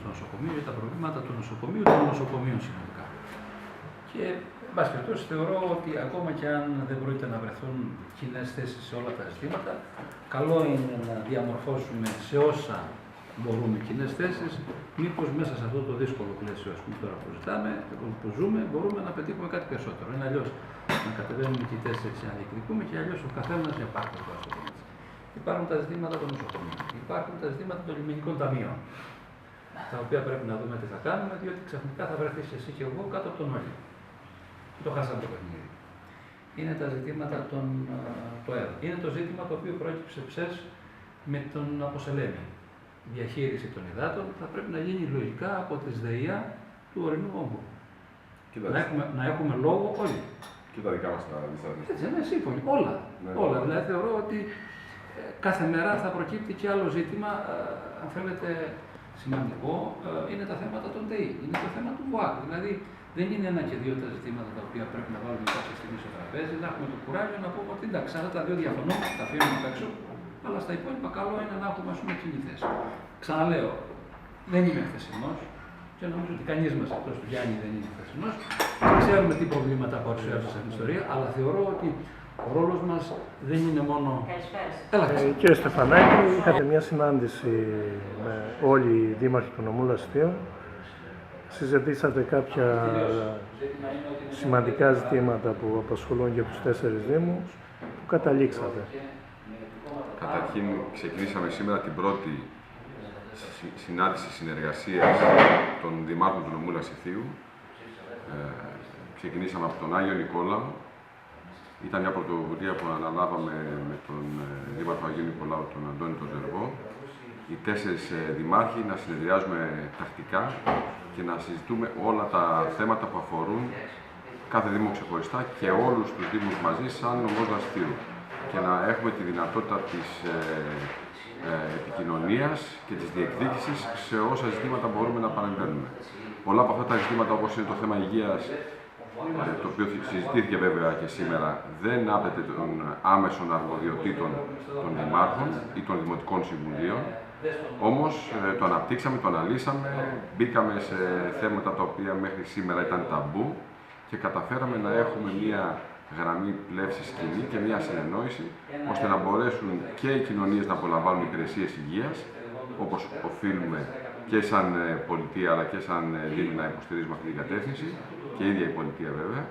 στο νοσοκομείο, για τα προβλήματα του νοσοκομείου, των νοσοκομείων συνολικά. Και, εν πάση περιπτώσει, θεωρώ ότι ακόμα και αν δεν πρόκειται να βρεθούν κοινές θέσεις σε όλα τα ζητήματα, καλό είναι να διαμορφώσουμε σε όσα μπορούμε κοινές θέσεις, μήπως μέσα σε αυτό το δύσκολο πλαίσιο τώρα που ζητάμε, που ζούμε, μπορούμε να πετύχουμε κάτι περισσότερο. Είναι αλλιώς να κατεβαίνουμε και οι τέσσερις να διεκδικούμε και αλλιώς ο καθένας για πάρκο του αστυνομικού. Υπάρχουν τα ζητήματα των νοσοκομείων, υπάρχουν τα ζητήματα των λιμενικών ταμείων, τα οποία πρέπει να δούμε τι θα κάνουμε, διότι ξαφνικά θα βρεθείς εσύ και εγώ κάτω από τον όλοι. Το χάσαμε το παιχνίδι. Είναι τα ζητήματα το ΕΡ. Είναι το ζήτημα το οποίο πρόκειψε ψες με τον Αποσελέμη. Η διαχείριση των υδάτων θα πρέπει να γίνει λογικά από τις ΔΕΙΑ του ορεινού όγκου. Να έχουμε λόγο όλοι. Και τα δικά μας τα διστατικά. Έτσι, ναι, σύμφωνοι. Όλα. Ναι, όλα. Δηλαδή θεωρώ ότι κάθε μέρα θα προκύπτει και άλλο ζήτημα, αν θέλετε σημαντικό, είναι τα θέματα των ΔΕΗ. Είναι το θέμα του ΒΟΑΚ. Δηλαδή δεν είναι ένα και δύο τα ζητήματα τα οποία πρέπει να βάλουμε κάποια στιγμή στο τραπέζι, να έχουμε το κουράγιο να πούμε ότι εντάξει, αυτά τα δύο διαφωνούμε, τα αφήνουμε απ' έξω, αλλά στα υπόλοιπα καλό είναι να έχουμε κοινή θέση. Ξαναλέω, δεν είμαι χθεσινός και νομίζω ότι κανείς μας εκτός του Γιάννη δεν είναι χθεσινός. Ξέρουμε τι προβλήματα παρουσιάζουν σε αυτή την ιστορία, αλλά θεωρώ ότι ο ρόλος μας δεν είναι μόνο. Κύριε Στεφανάκη, είχατε μια συνάντηση με όλοι οι δήμαρχοι του νομού Λασιθίου. Συζητήσατε κάποια σημαντικά ζητήματα που απασχολούν και τους 4 δήμους. Που καταλήξατε? Καταρχήν, ξεκινήσαμε σήμερα την πρώτη συνάντηση συνεργασίας των δημάρχων του νομού Λασιθίου. Ξεκινήσαμε από τον Άγιο Νικόλαο. Ήταν μια πρωτοβουλία που αναλάβαμε με τον Δήμαρχο Αγίου Νικολάου, τον Αντώνη τον Ζερβό. Οι 4 δημάρχοι να συνεδριάζουμε τακτικά και να συζητούμε όλα τα θέματα που αφορούν κάθε δήμο ξεχωριστά και όλους τους δήμους μαζί σαν νομός Λασιθίου. Και να έχουμε τη δυνατότητα της επικοινωνίας και της διεκδίκησης σε όσα ζητήματα μπορούμε να παρεμβαίνουμε. Πολλά από αυτά τα ζητήματα, όπως είναι το θέμα υγείας, το οποίο συζητήθηκε βέβαια και σήμερα, δεν άπτεται των άμεσων αρμοδιοτήτων των δημάρχων ή των δημοτικών συμβουλίων. Όμως το αναπτύξαμε, το αναλύσαμε, μπήκαμε σε θέματα τα οποία μέχρι σήμερα ήταν ταμπού και καταφέραμε να έχουμε μία γραμμή πλεύσης κοινή και μία συνεννόηση, ώστε να μπορέσουν και οι κοινωνίες να απολαμβάνουν υπηρεσίες υγείας, όπως οφείλουμε και σαν πολιτεία αλλά και σαν Δήμοι να υποστηρίζουμε αυτή την κατεύθυνση, και η ίδια η πολιτεία βέβαια,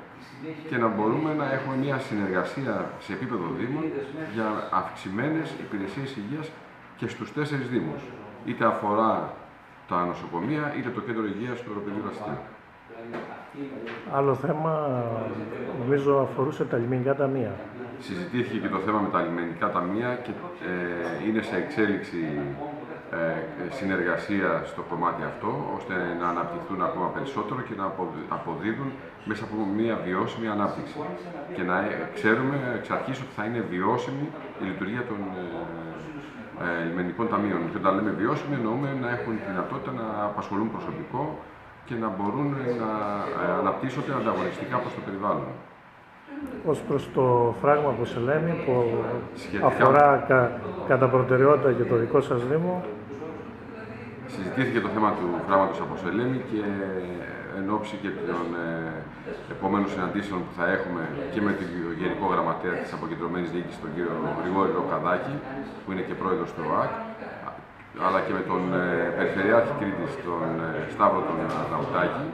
και να μπορούμε να έχουμε μία συνεργασία σε επίπεδο Δήμων για αυξημένες υπηρεσίες υγείας και στους 4 Δήμους. Είτε αφορά τα νοσοκομεία, είτε το κέντρο υγείας του Οροπεδίου Λασιθίου. Άλλο θέμα, νομίζω, αφορούσε τα λιμενικά ταμεία. Συζητήθηκε και το θέμα με τα λιμενικά ταμεία και είναι σε εξέλιξη συνεργασία στο κομμάτι αυτό, ώστε να αναπτυχθούν ακόμα περισσότερο και να αποδίδουν μέσα από μια βιώσιμη ανάπτυξη. Και να ξέρουμε εξ αρχής ότι θα είναι βιώσιμη η λειτουργία των λιμενικών ταμείων. Και όταν λέμε βιώσιμη, εννοούμε να έχουν τη δυνατότητα να απασχολούν προσωπικό και να μπορούν να αναπτύσσονται ανταγωνιστικά προς το περιβάλλον. Ως προς το φράγμα που σε λέμε, που αφορά κατά προτεραιότητα και το δικό σας Δήμο. Συζητήθηκε το θέμα του φράγματος από Σελήνη και εν ώψη και των επόμενων συναντήσεων που θα έχουμε και με τον Γενικό Γραμματέα της Αποκεντρωμένης Διοίκησης, τον κύριο Γρηγόρη Ροκαδάκη, που είναι και πρόεδρος του ΟΑΚ, αλλά και με τον Περιφερειάρχη Κρήτης, τον Σταύρο τον Ναουτάκη.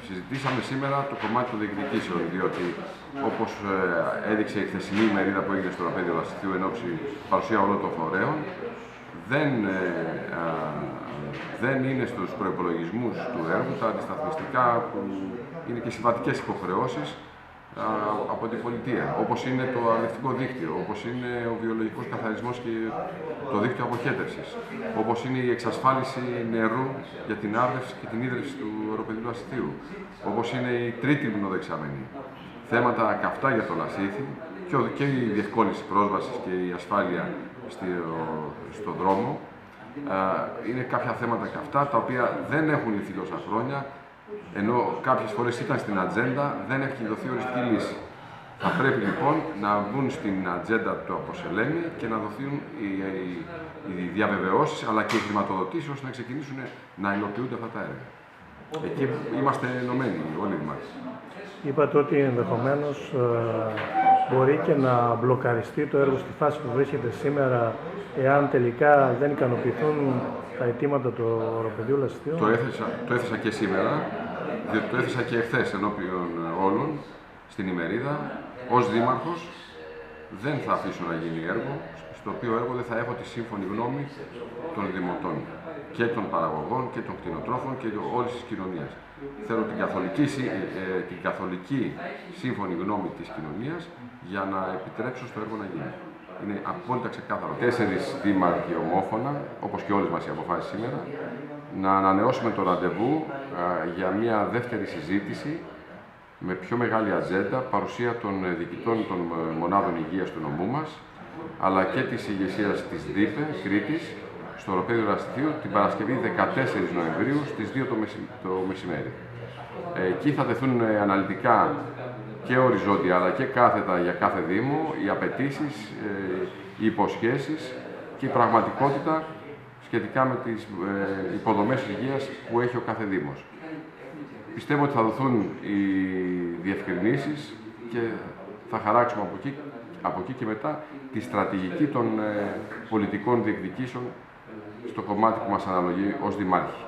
Συζητήσαμε σήμερα το κομμάτι των διεκδικήσεων, διότι όπως έδειξε η χθεσινή ημερίδα που έγινε στο Οροπέδιο Λασιθίου εν ώψη παρουσία όλων των φορέων, δεν είναι στους προϋπολογισμούς του έργου τα αντισταθμιστικά που είναι και συμβατικές υποχρεώσεις από την πολιτεία, όπως είναι το αλευτικό δίκτυο, όπως είναι ο βιολογικός καθαρισμός και το δίκτυο αποχέτευσης, όπως είναι η εξασφάλιση νερού για την άρδευση και την ίδρυυση του Οροπεδίου Λασιθίου, όπως είναι η τρίτη λιμνοδεξαμενή. Θέματα καυτά για το Λασίθι και η διευκόλυνση πρόσβασης και η ασφάλεια στο δρόμο. Είναι κάποια θέματα καυτά τα οποία δεν έχουν λυθεί τόσα χρόνια, ενώ κάποιες φορές ήταν στην ατζέντα, δεν έχει δοθεί οριστική λύση. Θα πρέπει λοιπόν να μπουν στην ατζέντα του Αποσελένη και να δοθούν οι διαβεβαιώσεις αλλά και οι χρηματοδοτήσεις ώστε να ξεκινήσουν να υλοποιούνται αυτά τα έργα. Εκεί είμαστε ενωμένοι όλοι οι δημάρχοι. Είπατε ότι ενδεχομένως μπορεί και να μπλοκαριστεί το έργο στη φάση που βρίσκεται σήμερα, εάν τελικά δεν ικανοποιηθούν τα αιτήματα του οροπεδίου λαστιού. Το έθεσα και σήμερα, διότι το έθεσα και εχθές ενώπιον όλων στην ημερίδα. Ως δήμαρχος δεν θα αφήσω να γίνει έργο, στο οποίο έργο δεν θα έχω τη σύμφωνη γνώμη των δημοτών και των παραγωγών και των κτηνοτρόφων και όλης της κοινωνίας. Θέλω την καθολική σύμφωνη γνώμη της κοινωνίας για να επιτρέψω στο έργο να γίνει. Είναι απόλυτα ξεκάθαρο. 4 δήμαρχοι ομόφωνα, όπως και όλες μας οι αποφάσεις σήμερα, να ανανεώσουμε το ραντεβού για μια δεύτερη συζήτηση με πιο μεγάλη ατζέντα, παρουσία των διοικητών των μονάδων υγείας του νομού μας, αλλά και της ηγεσίας της ΔΥΠΕ Κρήτης, στο οροπέδιο λαστιείου, την Παρασκευή 14 Νοεμβρίου στις 2 το μεσημέρι. Εκεί θα τεθούν αναλυτικά και οριζόντια αλλά και κάθετα για κάθε Δήμο οι απαιτήσεις, οι υποσχέσεις και η πραγματικότητα σχετικά με τις υποδομές υγείας που έχει ο κάθε Δήμος. Πιστεύω ότι θα δοθούν οι διευκρινήσεις και θα χαράξουμε από εκεί και μετά τη στρατηγική των πολιτικών διεκδικήσεων στο κομμάτι που μας αναλογεί ως δημάρχοι.